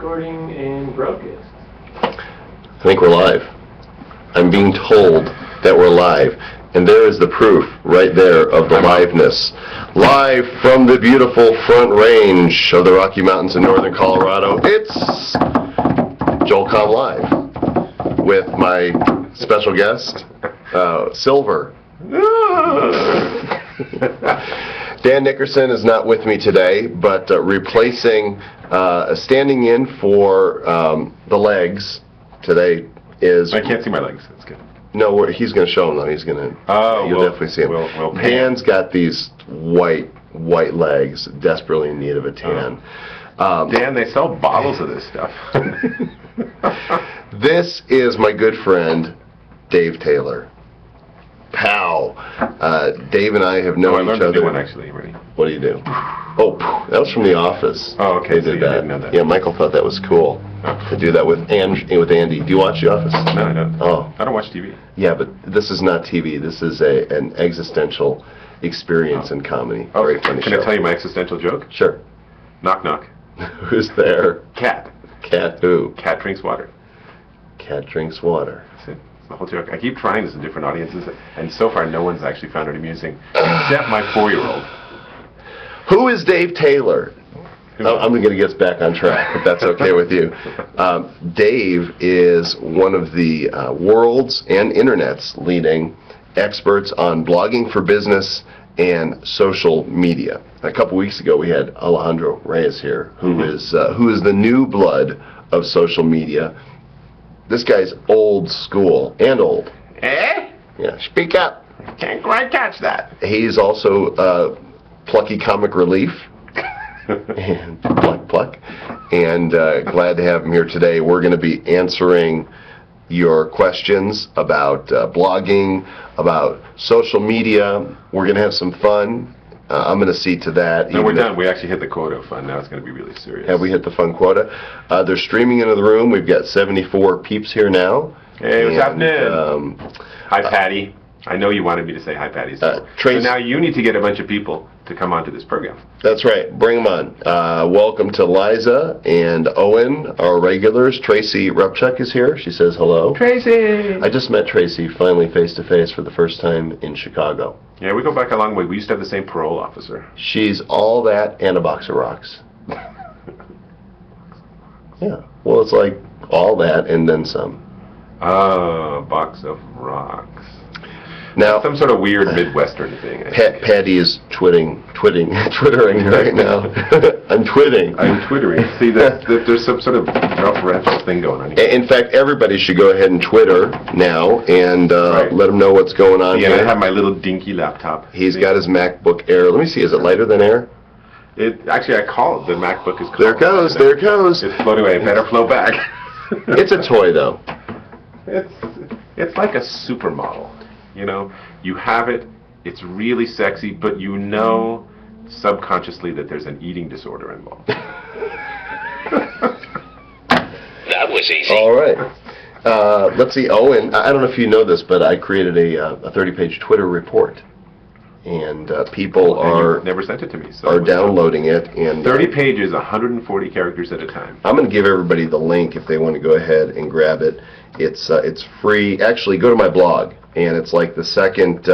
recording and broadcast. I think we're live. I'm being told that we're live, and there is the proof right there of the liveness. Live from the beautiful Front Range of the Rocky Mountains in northern Colorado, it's Joel.com Live with my special guest, Silver. Dan Nickerson is not with me today, but standing in for the legs today is... I can't see my legs. That's good. No, he's going to show them, though. He's going to... You'll definitely see him. Dan's got these white legs, desperately in need of a tan. Dan, they sell bottles of this stuff. This is my good friend, Dave Taylor. Pow! Dave and I have known each other. I learned to do one, actually, already. What do you do? Oh, that was from The Office. Oh, okay. They did that. Didn't know that. Yeah, Michael thought that was cool to do that with Andy. Do you watch The Office? No, I don't. Oh. I don't watch TV. Yeah, but this is not TV. This is an existential experience in comedy. Oh, Very funny can show. I tell you my existential joke? Sure. Knock, knock. Who's there? Cat. Cat who? Cat drinks water. Cat drinks water. That's it. That's the whole joke. I keep trying this in different audiences, and so far no one's actually found it amusing, except my 4-year-old. Who is Dave Taylor? I'm going to get us back on track, if that's okay with you. Dave is one of the world's and Internet's leading experts on blogging for business and social media. A couple weeks ago, we had Alejandro Reyes here, who is the new blood of social media. This guy's old school and old. Eh? Yeah, speak up. Can't quite catch that. He's also plucky comic relief. And pluck. And glad to have him here today. We're going to be answering your questions about blogging, about social media. We're going to have some fun. I'm going to see to that. No, we're done. We actually hit the quota of fun. Now it's going to be really serious. Have we hit the fun quota? They're streaming into the room. We've got 74 peeps here now. Hey, what's happening? Hi, Patty. I know you wanted me to say hi, Patty. So now you need to get a bunch of people to come onto this program. That's right. Bring them on. Welcome to Liza and Owen, our regulars. Tracy Rupchuk is here. She says hello. Tracy! I just met Tracy finally face-to-face for the first time in Chicago. Yeah, we go back a long way. We used to have the same parole officer. She's all that and a box of rocks. Yeah. Well, it's like all that and then some. Oh, box of rocks. Now, some sort of weird Midwestern thing. Patty is twittering right now. I'm twitting. I'm twittering. See, there's some sort of referential thing going on here. In fact, everybody should go ahead and Twitter now and let them know what's going on. Yeah, here. I have my little dinky laptop. He's got his MacBook Air. Let me see. Is it lighter than air? Actually, I call it. The MacBook is called. There it goes. There it goes. It's floating away. It better flow back. It's a toy, though. It's like a supermodel. You know, you have it, it's really sexy, but you know subconsciously that there's an eating disorder involved. That was easy. All right. Let's see, Owen, I don't know if you know this, but I created a 30-page Twitter report. And people you never sent it to me. So are downloading it. And 30 pages, 140 characters at a time. I'm going to give everybody the link if they want to go ahead and grab it. It's free. Actually, go to my blog. And it's like the second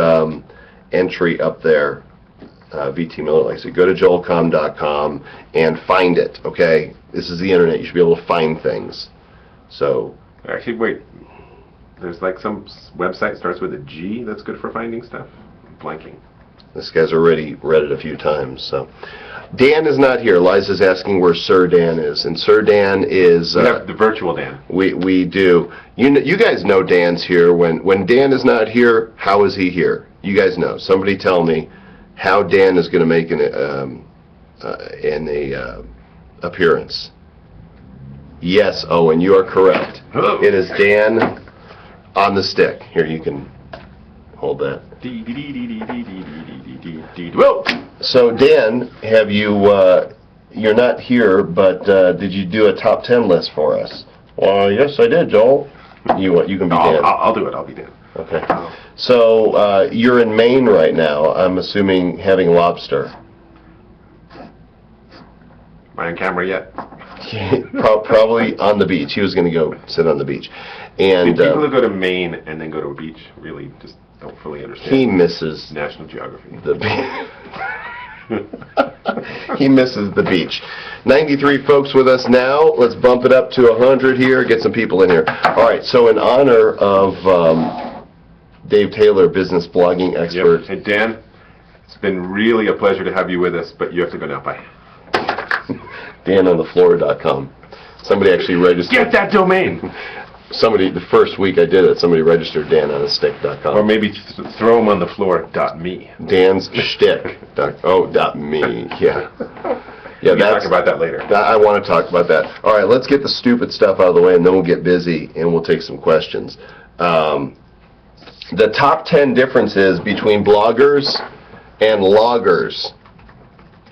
entry up there, VT Miller likes it. Go to joelcom.com and find it, okay? This is the internet. You should be able to find things. So... Actually, wait. There's like some website starts with a G that's good for finding stuff. I'm blanking. This guy's already read it a few times, so... Dan is not here. Liza's asking where Sir Dan is, and Sir Dan is... we have the virtual Dan. We do. You guys know Dan's here. When Dan is not here, how is he here? You guys know. Somebody tell me how Dan is going to make an appearance. Yes, Owen, you are correct. Hello. It is Dan on the stick. Here, you can hold that. Whoa! So, Dan, have you, you're not here, but did you do a top 10 list for us? Well, yes, I did, Joel. You can be Dan. I'll do it. I'll be Dan. Okay. So, you're in Maine right now, I'm assuming having lobster. Am I on camera yet? Probably on the beach. He was going to go sit on the beach. See, And people who go to Maine and then go to a beach really just don't fully understand he misses national geography. the he misses the beach. 93 folks with us now. Let's bump it up to 100 here. Get some people in here. All right. So in honor of Dave Taylor, business blogging expert. Yep. Hey, Dan, it's been really a pleasure to have you with us, but you have to go now. Bye. DanOnTheFloor.com. Somebody actually registered. Get that domain! Somebody, the first week I did it, somebody registered DanOnAStick.com. Or maybe throw them on the floor.me. Dan's Shtick. .me. Yeah. Yeah, We can talk about that later. I want to talk about that. All right, let's get the stupid stuff out of the way, and then we'll get busy, and we'll take some questions. The top 10 differences between bloggers and loggers.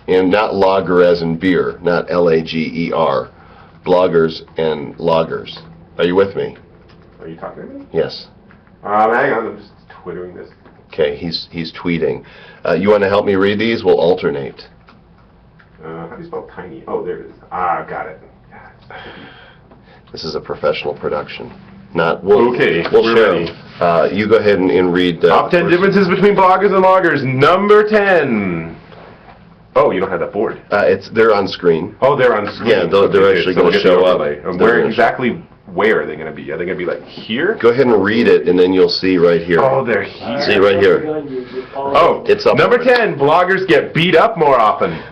And not lager as in beer, not L-A-G-E-R. Bloggers and loggers. Are you with me? Are you talking to me? Yes. Hang on, I'm just twittering this. Okay, he's tweeting. You want to help me read these? We'll alternate. How do you spell tiny? Oh, there it is. Got it. This is a professional production. We'll Okay, we'll we're share ready. 'em. You go ahead and read. Top 10 first. differences between bloggers and loggers. Number 10. Oh, you don't have that board. They're on screen. Oh, they're on screen. Yeah, they're Okay, actually so gonna we'll get the show up. overlay. They're Where gonna exactly? Where are they going to be? Are they going to be like here? Go ahead and read it, and then you'll see right here. Oh, they're here. See right here. Oh, It's up number there. 10. Bloggers get beat up more often.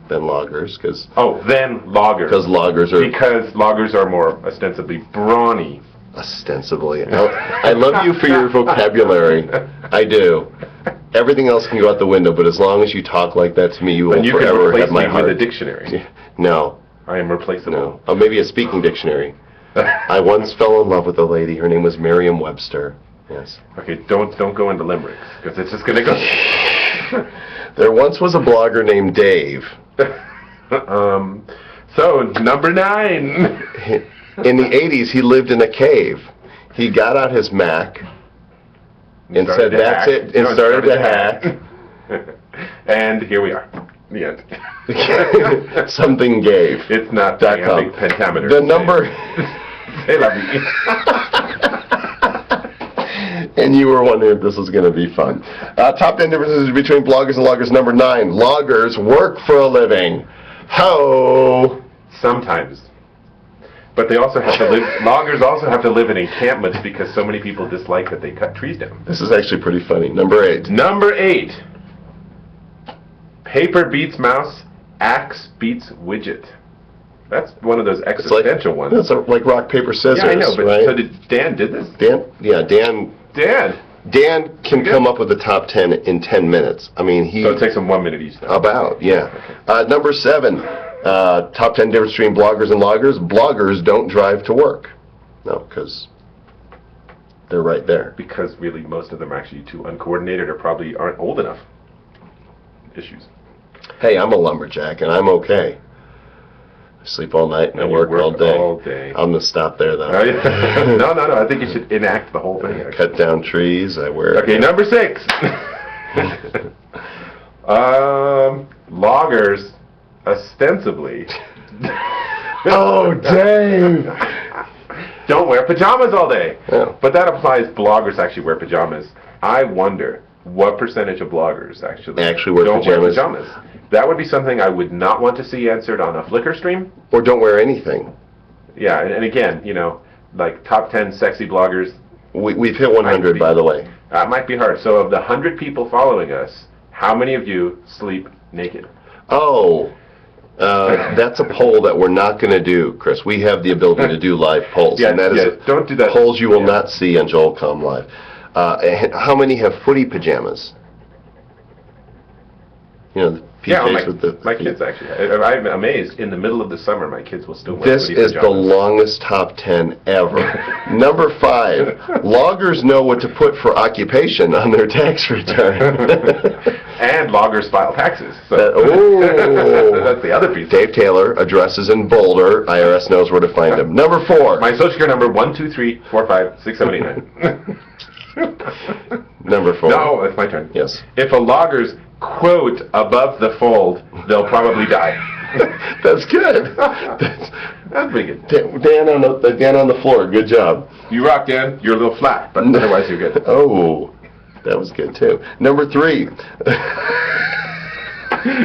Then loggers, because Then loggers. loggers are Because loggers are more ostensibly brawny. ostensibly. I love you for your vocabulary. I do. Everything else can go out the window, but as long as you talk like that to me, you will And you can forever replace have my me heart. with a dictionary. No, I am replaceable. no. Oh, maybe a speaking dictionary. I once fell in love with a lady. Her name was Merriam-Webster. Yes. Okay, don't go into limericks because it's just gonna go. There once was a blogger named Dave. So number 9. In the 80s, he lived in a cave. He got out his Mac and said, "That's it," and started to hack. And here we are. The end. Something gave. It's not .com. iambic pentameter. The number. Hey, love you. And you were wondering if this was going to be fun. Top 10 differences between bloggers and loggers. Number 9. Loggers work for a living. Ho! Sometimes. But they also have to live. Loggers also have to live in encampments because so many people dislike that they cut trees down. This is actually pretty funny. Number 8. Number 8. Paper beats mouse, axe beats widget. That's one of those existential ones. That's like rock, paper, scissors, Yeah, I know, but right? so did Dan did this? Dan can Good. come up with the top 10 in 10 minutes. I mean, So it takes them 1 minute each. Now. About, yeah. Number 7, top 10 difference between bloggers and loggers. Bloggers don't drive to work. No, because they're right there. Because really most of them are actually too uncoordinated or probably aren't old enough. Issues. Hey, I'm a lumberjack, and I'm okay. I sleep all night, and I And you work all day. all day. I'm going to stop there, though. Oh, yeah. No, I think you should enact the whole thing. Actually. Cut down trees, I wear... Okay, number 6. Loggers, ostensibly, Oh, Dave! don't wear pajamas all day. Yeah. But that applies. Bloggers actually wear pajamas. I wonder what percentage of bloggers actually wear don't pajamas. wear pajamas. That would be something I would not want to see answered on a Flickr stream. Or don't wear anything. Yeah, and again, like top 10 sexy bloggers. We've hit 100, by the way. That might be hard. So of the 100 people following us, how many of you sleep naked? Oh, that's a poll that we're not going to do, Chris. We have the ability to do live polls. Yeah, and that is don't do that. polls you will Yeah. not see on Joel.com Live. How many have footy pajamas? You know, the PJs with the... my kids actually. I'm amazed. In the middle of the summer, my kids will still wear This footy is the pajamas. longest top 10 ever. Number 5, loggers know what to put for occupation on their tax return. And loggers file taxes. So. That's the other piece. Dave Taylor, addresses in Boulder. IRS knows where to find him. Number 4. My social security number 123456789. Number 4. No, it's my turn. Yes. If a logger's quote above the fold, they'll probably die. That's good. That's pretty good. Dan on the floor. Good job. You rock, Dan. You're a little flat, but otherwise you're good. Oh, that was good too. Number 3.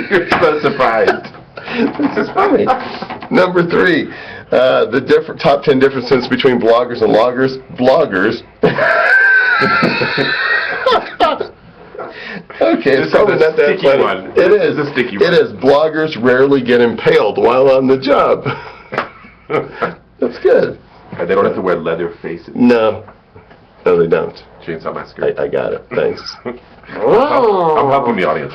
You're so surprised. This is funny. Number 3. The top 10 differences between bloggers and loggers. Bloggers. Okay, This it's probably is a not that sticky funny. one. It This is is a sticky It one. is. Bloggers rarely get impaled while on the job. That's good. And they don't have to wear leather faces. No, they don't. Chainsaw Massacre. I got it. Thanks. I'm helping the audience.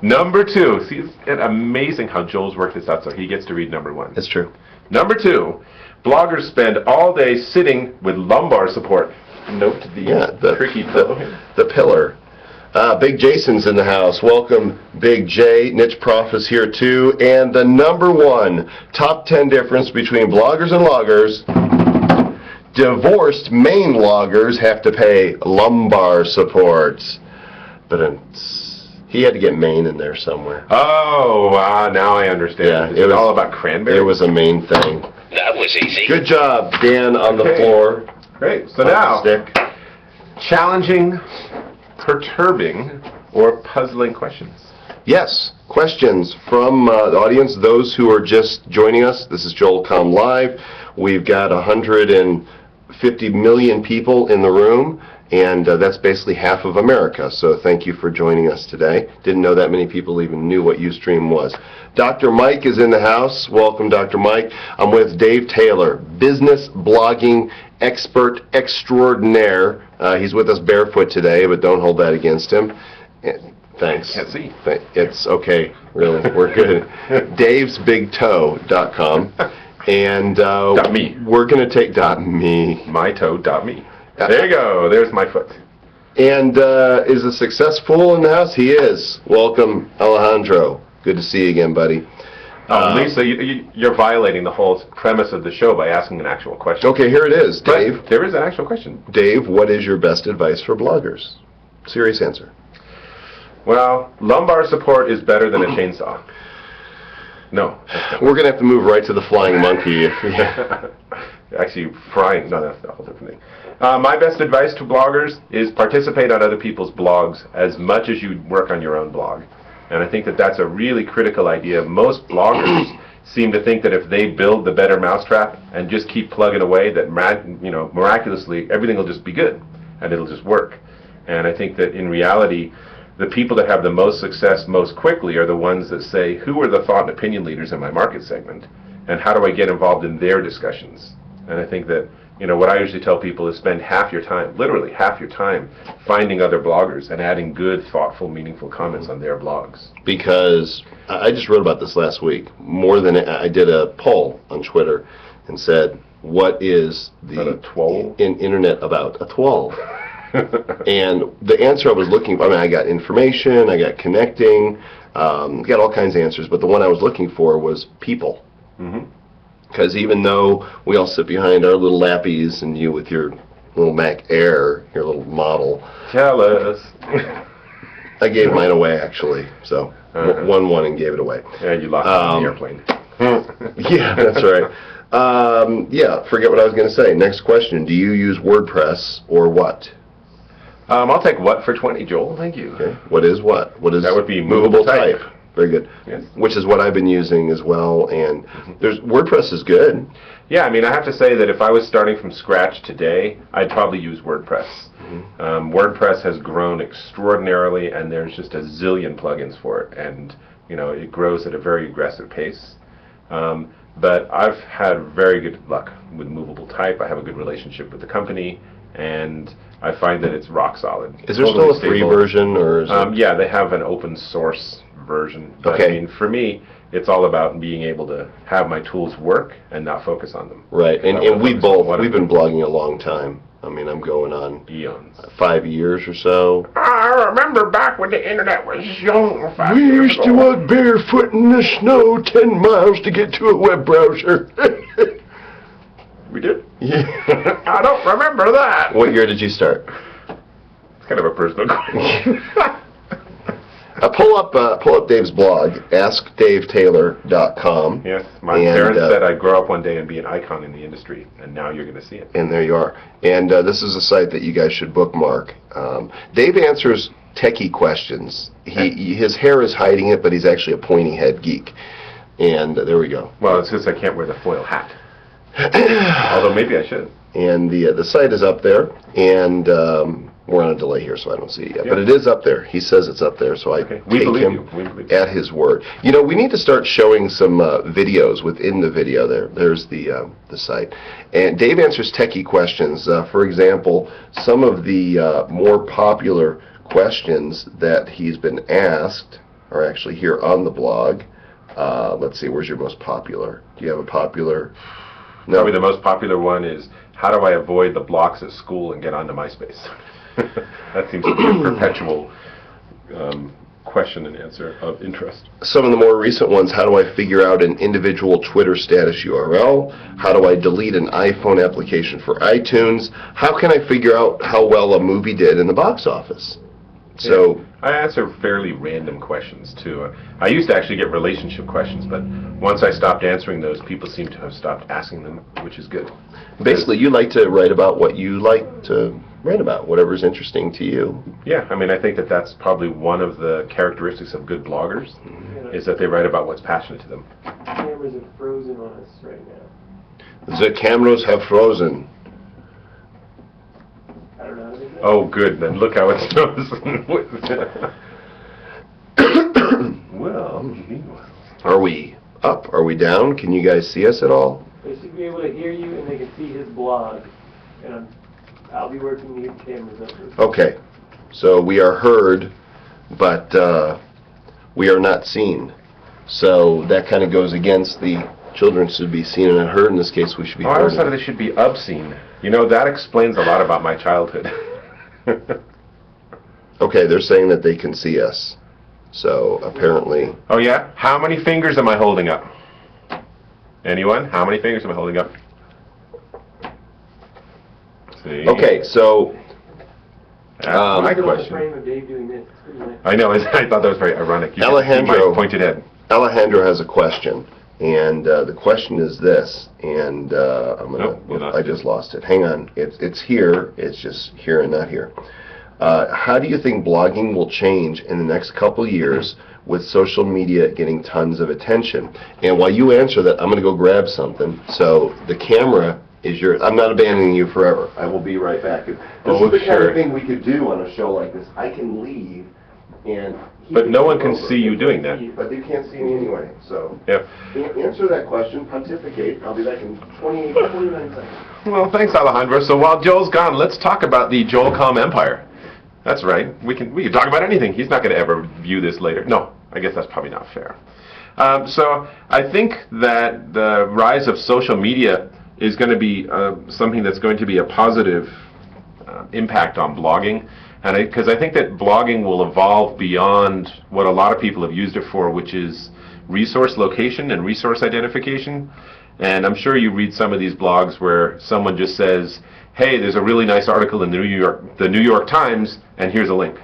Number 2. See, it's amazing how Joel's worked this out so he gets to read number 1. It's true. Number 2. Bloggers spend all day sitting with lumbar support. Note the tricky pillow. The pillar. Big Jason's in the house. Welcome, Big J. Niche Prof is here too. And the number 1 top 10 difference between bloggers and loggers. Divorced Maine loggers have to pay lumbar support. But he had to get Maine in there somewhere. Oh, now I understand. Yeah, it was all about cranberry. It was a Maine thing. That was easy. Good job, Dan, on the Okay. floor. Great. So now, Stick. challenging, perturbing, or puzzling questions. Yes, questions from the audience, those who are just joining us. This is Joel.com Live. We've got 150 million people in the room, and that's basically half of America. So thank you for joining us today. Didn't know that many people even knew what Ustream was. Dr. Mike is in the house. Welcome, Dr. Mike. I'm with Dave Taylor, business blogging expert extraordinaire. He's with us barefoot today, but don't hold that against him. Thanks. Can't see. It's okay, really. We're good. Dave'sBigToe.com. And .me. We're going to take .me. mytoe.me. There you go. There's my foot. And is a successful in the house? He is. Welcome, Alejandro. Good to see you again, buddy. Lisa, you're violating the whole premise of the show by asking an actual question. Okay, here it is, But Dave. there is an actual question. Dave, what is your best advice for bloggers? Serious answer. Well, lumbar support is better than a chainsaw. No. We're going to have to move right to the flying monkey. Actually, frying. No, that's a whole different thing. My best advice to bloggers is participate on other people's blogs as much as you work on your own blog. And I think that that's a really critical idea. Most bloggers seem to think that if they build the better mousetrap and just keep plugging away, that miraculously everything will just be good and it'll just work. And I think that in reality, the people that have the most success most quickly are the ones that say, who are the thought and opinion leaders in my market segment, and how do I get involved in their discussions? And I think that what I usually tell people is spend half your time, literally half your time, finding other bloggers and adding good, thoughtful, meaningful comments on their blogs. Because I just wrote about this last week. I did a poll on Twitter and said, what is the A twirl? internet about? A twirl. And the answer I was looking for, I got information, I got connecting, got all kinds of answers, but the one I was looking for was people. Because even though we all sit behind our little lappies and you with your little Mac Air, your little model. Tell us. I gave mine away, actually. So, won and gave it away. Yeah, you lost it on the airplane. Yeah, that's right. Forget what I was going to say. Next question. Do you use WordPress or what? I'll take what for 20, Joel. Thank you. Okay. What is what? What is That would be movable type. Very good. Yes. Which is what I've been using as well. And WordPress is good. Yeah, I have to say that if I was starting from scratch today, I'd probably use WordPress. WordPress has grown extraordinarily, and there's just a zillion plugins for it, and it grows at a very aggressive pace. But I've had very good luck with movable type. I have a good relationship with the company, and I find that it's rock solid. Is there Totally still a free stable. version, or is it? Yeah, they have an open source version. But Okay. for me, it's all about being able to have my tools work and not focus on them. Right, and Focus on we've been blogging a long time. I'm going on eons. 5 years or so. I remember back when the internet was young. We used to walk barefoot in the snow 10 miles to get to a web browser. We did? Yeah. I don't remember that. What year did you start? It's kind of a personal question. Pull up Dave's blog, AskDaveTaylor.com. Yes, my And, parents said I'd grow up one day and be an icon in the industry, and now you're going to see it. And there you are. And this is a site that you guys should bookmark. Dave answers techie questions. His hair is hiding it, but he's actually a pointy head geek. And there we go. Well, it's just I can't wear the foil hat. Although maybe I should. And the site is up there, and we're on a delay here, so I don't see it yet. Yeah. But it is up there. He says it's up there, so I Okay. We take believe him you. We believe you. at his word. You know, we need to start showing some videos within the video. There's the site. And Dave answers techie questions. For example, some of the more popular questions that he's been asked are actually here on the blog. Let's see, where's your most popular? Do you have a popular? No. Probably the most popular one is, how do I avoid the blocks at school and get onto MySpace? That seems to be a perpetual question and answer of interest. Some of the more recent ones, how do I figure out an individual Twitter status URL? How do I delete an iPhone application for iTunes? How can I figure out how well a movie did in the box office? So, Yeah. I answer fairly random questions too. I used to actually get relationship questions, but once I stopped answering those, people seem to have stopped asking them, which is good. basically, you like to write about what you like to write about, whatever's interesting to you. Yeah, I mean, I think that that's probably one of the characteristics of good bloggers, is that they write about what's passionate to them. Cameras are frozen on us right now. The cameras have frozen. I don't know how to do that. Oh, good, then look how it's Well, meanwhile. Are we up? Are we down? Can you guys see us at all? They should be able to hear you and they can see his blog. And I'll be working to get the cameras up. Okay, so we are heard, but we are not seen. So that kind of goes against the children should be seen and not heard. In this case, we should be Oh, I always thought heard. they should be obscene. You know, that explains a lot about my childhood. Okay, they're saying that they can see us. So apparently, Oh, yeah? How many fingers am I holding up? Anyone? How many fingers am I holding up? See? okay, so That's my Look at the question. frame of Dave doing this. It's pretty nice. I know, I thought that was very ironic. You should see Alejandro. my pointed head. Alejandro has a question, and the question is this, and I'm gonna. Nope, you lost I it. just lost it. Hang on, it's here. It's just here and not here. How do you think blogging will change in the next couple years with social media getting tons of attention? And while you answer that, I'm going to go grab something. So the camera is yours. I'm not abandoning you forever. I will be right back. This Oh, is the kind sure. of thing we could do on a show like this. I can leave, and he But no one come can over. see you doing that. But they can't see me anyway. So Yeah. answer that question. Pontificate. I'll be back in 29 seconds. Well, thanks, Alejandro. So while Joel's gone, let's talk about the Joel.com empire. That's right. We can talk about anything. He's not going to ever view this later. No, I guess that's probably not fair. So I think that the rise of social media is going to be something that's going to be a positive impact on blogging. And because I think that blogging will evolve beyond what a lot of people have used it for, which is resource location and resource identification. And I'm sure you read some of these blogs where someone just says, hey, there's a really nice article in the New York Times, and here's a link.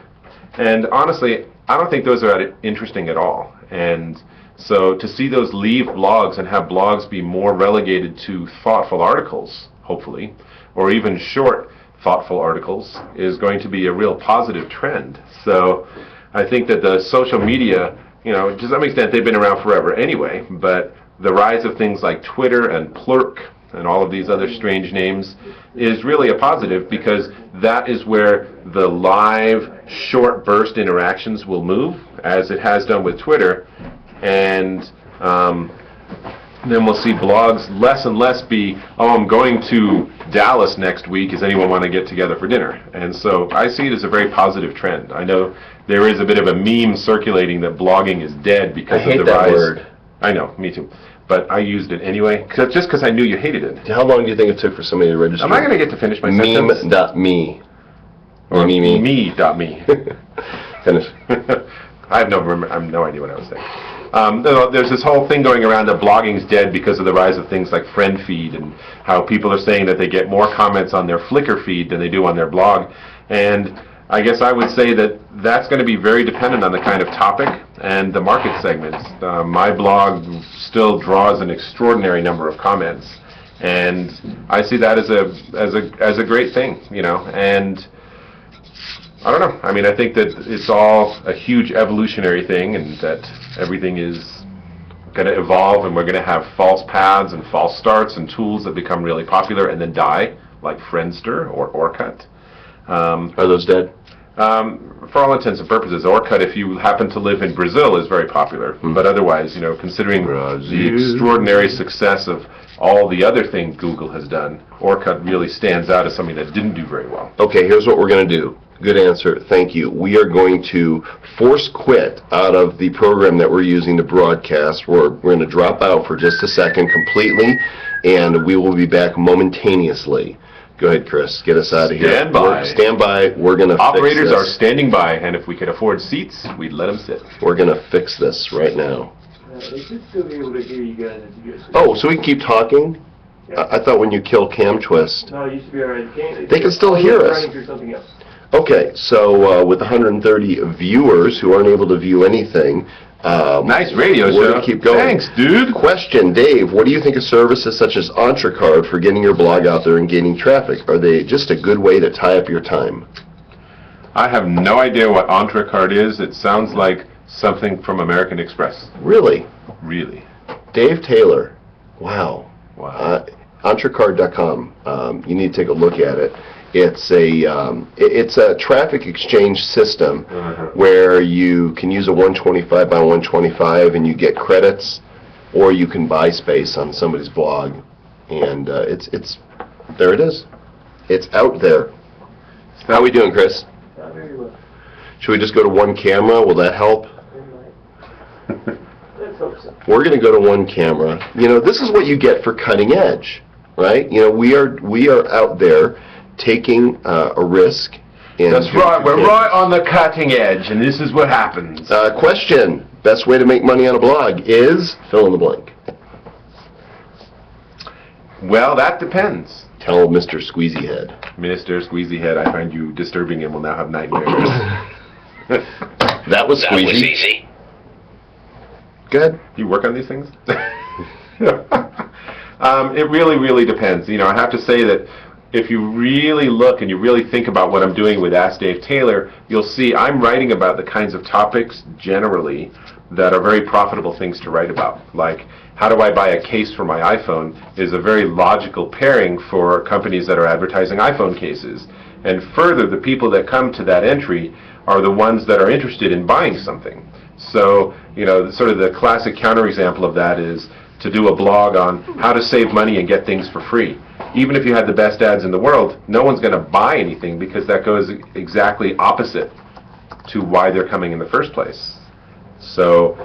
And honestly, I don't think those are interesting at all. And so to see those leave blogs and have blogs be more relegated to thoughtful articles, hopefully, or even short thoughtful articles, is going to be a real positive trend. So I think that the social media, you know, to some extent they've been around forever anyway, but the rise of things like Twitter and Plurk and all of these other strange names is really a positive, because that is where the live short burst interactions will move, as it has done with Twitter, and then we'll see blogs less and less be, oh, I'm going to Dallas next week, does anyone want to get together for dinner? And so I see it as a very positive trend. I know there is a bit of a meme circulating that blogging is dead because I hate of the that rise. word. I know, me too. But I used it anyway, just because I knew you hated it. How long do you think it took for somebody to register? Am I going to get to finish my sentence? Meme.me. Or me. me.me. Finish. I have no idea what I was saying. There's this whole thing going around that blogging's dead because of the rise of things like friend feed, and how people are saying that they get more comments on their Flickr feed than they do on their blog. And I guess I would say that that's going to be very dependent on the kind of topic and the market segments. My blog still draws an extraordinary number of comments, and I see that as a great thing, you know. And I don't know. I mean, I think that it's all a huge evolutionary thing, and that everything is going to evolve, and we're going to have false paths and false starts and tools that become really popular and then die, like Friendster or Orkut. Are those dead? For all intents and purposes, Orkut, if you happen to live in Brazil, is very popular. But otherwise, you know, considering the extraordinary success of all the other things Google has done, Orkut really stands out as something that didn't do very well. Okay, here's what we're going to do. Good answer. Thank you. We are going to force quit out of the program that we're using to broadcast. We're going to drop out for just a second completely, and we will be back momentaneously. Go ahead, Chris. Get us out of here. Stand by. Stand by. We're going to Operators fix are this. standing by, and if we could afford seats, we'd let them sit. We're going to fix this right now. They should still be able to hear you guys as you guys. Oh, so we can keep talking? Yeah. I thought when you kill Cam Twist. No, it used to be alright. They can still hear us. Running through something else. Okay, so with 130 viewers who aren't able to view anything, Nice radio we're show. going to keep going. Thanks, dude. Question, Dave, what do you think of services such as Entrecard for getting your blog out there and gaining traffic? Are they just a good way to tie up your time? I have no idea what Entrecard is. It sounds like something from American Express. Really? Really. Dave Taylor. Wow. Wow. Entrecard.com. You need to take a look at it. It's a traffic exchange system where you can use a 125 by 125 and you get credits, or you can buy space on somebody's blog, and it's there. It is. It's out there. How are we doing, Chris? Not very well. Should we just go to one camera? Will that help? Let's hope so. We're going to go to one camera. You know, this is what you get for cutting edge, right? You know, we are out there taking a risk. That's right. We're right on the cutting edge, and this is what happens. Question: best way to make money on a blog is fill in the blank. Well, that depends. Tell Mr. Squeezy Head. Minister Squeezy Head, I find you disturbing and will now have nightmares. That was That was Squeezy. easy. Good. You work on these things? It really, really depends. You know, I have to say that if you really look and you really think about what I'm doing with Ask Dave Taylor, you'll see I'm writing about the kinds of topics generally that are very profitable things to write about. Like, how do I buy a case for my iPhone is a very logical pairing for companies that are advertising iPhone cases. And further, the people that come to that entry are the ones that are interested in buying something. So, you know, sort of the classic counterexample of that is to do a blog on how to save money and get things for free. Even if you had the best ads in the world, no one's going to buy anything because that goes exactly opposite to why they're coming in the first place. So,